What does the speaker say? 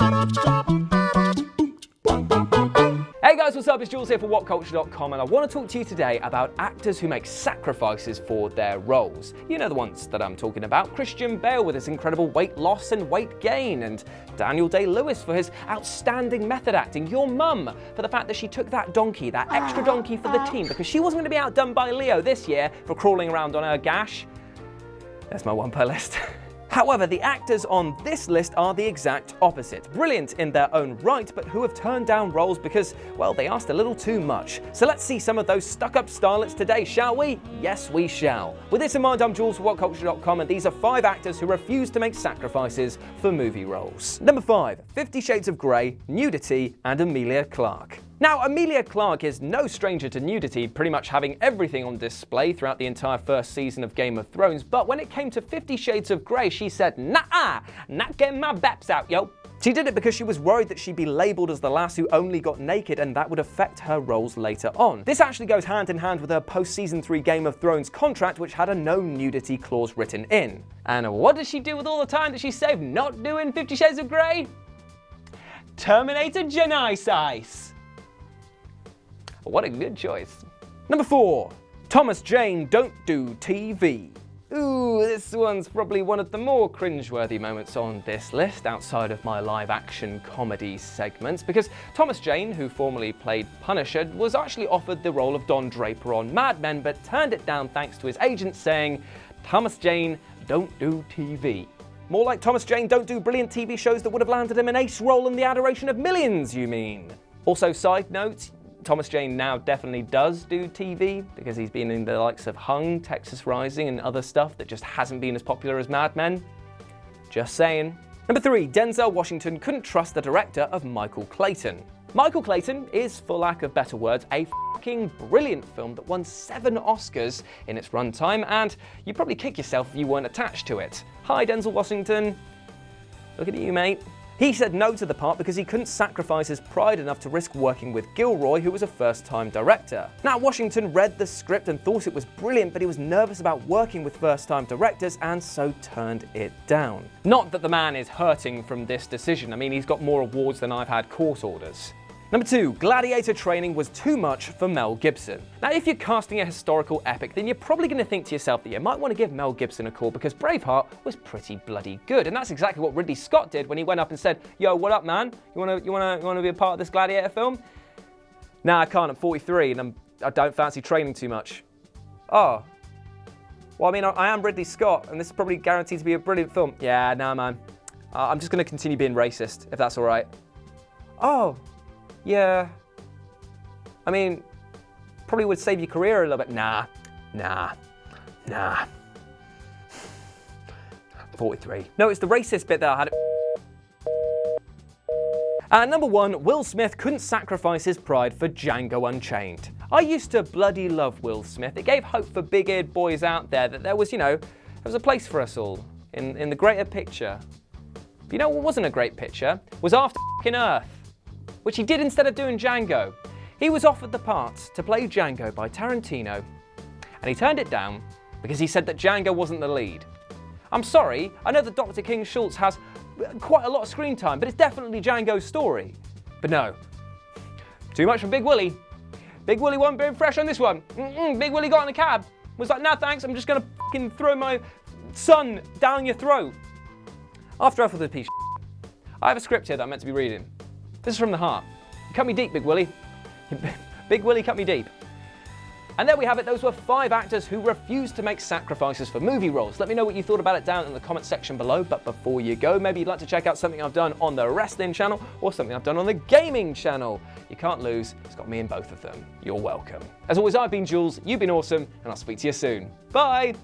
Hey guys, what's up? It's Jules here for WhatCulture.com, and I want to talk to you today about actors who make sacrifices for their roles. You know the ones that I'm talking about. Christian Bale with his incredible weight loss and weight gain, and Daniel Day-Lewis for his outstanding method acting. Your mum for the fact that she took that donkey, that extra donkey for the team, because she wasn't going to be outdone by Leo this year for crawling around on her gash. There's my one per list. However, the actors on this list are the exact opposite. Brilliant in their own right, but who have turned down roles because, well, they asked a little too much. So let's see some of those stuck-up starlets today, shall we? Yes, we shall. With this in mind, I'm Jules for WhatCulture.com, and these are 5 actors who refuse to make sacrifices for movie roles. Number 5, 50 Shades of Grey, nudity, and Emilia Clarke. Now, Emilia Clarke is no stranger to nudity, pretty much having everything on display throughout the entire first season of Game of Thrones, but when it came to 50 Shades of Grey, she said, "Nah, not getting my baps out, yo." She did it because she was worried that she'd be labelled as the lass who only got naked, and that would affect her roles later on. This actually goes hand in hand with her post-season 3 Game of Thrones contract, which had a no nudity clause written in. And what did she do with all the time that she saved not doing 50 Shades of Grey? Terminator Genesis. What a good choice. Number 4, Thomas Jane Don't Do TV. Ooh, this one's probably one of the more cringeworthy moments on this list outside of my live-action comedy segments, because Thomas Jane, who formerly played Punisher, was actually offered the role of Don Draper on Mad Men, but turned it down thanks to his agent saying, "Thomas Jane Don't Do TV." More like Thomas Jane Don't Do brilliant TV shows that would have landed him an ace role in the adoration of millions, you mean? Also, side note, Thomas Jane now definitely does do TV because he's been in the likes of Hung, Texas Rising, and other stuff that just hasn't been as popular as Mad Men. Just saying. Number 3, Denzel Washington couldn't trust the director of Michael Clayton. Michael Clayton is, for lack of better words, a fucking brilliant film that won 7 Oscars in its runtime, and you'd probably kick yourself if you weren't attached to it. Hi, Denzel Washington. Looking at you, mate. He said no to the part because he couldn't sacrifice his pride enough to risk working with Gilroy, who was a first-time director. Now, Washington read the script and thought it was brilliant, but he was nervous about working with first-time directors and so turned it down. Not that the man is hurting from this decision. I mean, he's got more awards than I've had court orders. Number 2, gladiator training was too much for Mel Gibson. Now, if you're casting a historical epic, then you're probably going to think to yourself that you might want to give Mel Gibson a call because Braveheart was pretty bloody good, and that's exactly what Ridley Scott did when he went up and said, "Yo, what up, man? You wanna be a part of this gladiator film?" "Nah, I can't. I'm 43 and I don't fancy training too much." "Oh, well, I mean, I am Ridley Scott, and this is probably guaranteed to be a brilliant film." "Yeah, nah, man. I'm just going to continue being racist, if that's all right." "Oh. Yeah, I mean, probably would save your career a little bit." Nah. 43. No, it's the racist bit that I had. Number 1, Will Smith couldn't sacrifice his pride for Django Unchained. I used to bloody love Will Smith. It gave hope for big-eared boys out there that there was, there was a place for us all in the greater picture. But you know what wasn't a great picture? Was After F***ing Earth, which he did instead of doing Django. He was offered the part to play Django by Tarantino, and he turned it down because he said that Django wasn't the lead. I'm sorry, I know that Dr. King Schultz has quite a lot of screen time, but it's definitely Django's story. But no, too much for Big Willie. Big Willie wasn't being fresh on this one. Big Willie got in a cab, was like, "Nah, thanks, I'm just gonna fucking throw my son down your throat." After I thought this piece of shit, I have a script here that I'm meant to be reading. This is from the heart. You cut me deep, Big Willie. Big Willie cut me deep. And there we have it. Those were 5 actors who refused to make sacrifices for movie roles. Let me know what you thought about it down in the comment section below. But before you go, maybe you'd like to check out something I've done on the wrestling channel or something I've done on the gaming channel. You can't lose. It's got me in both of them. You're welcome. As always, I've been Jules. You've been awesome. And I'll speak to you soon. Bye.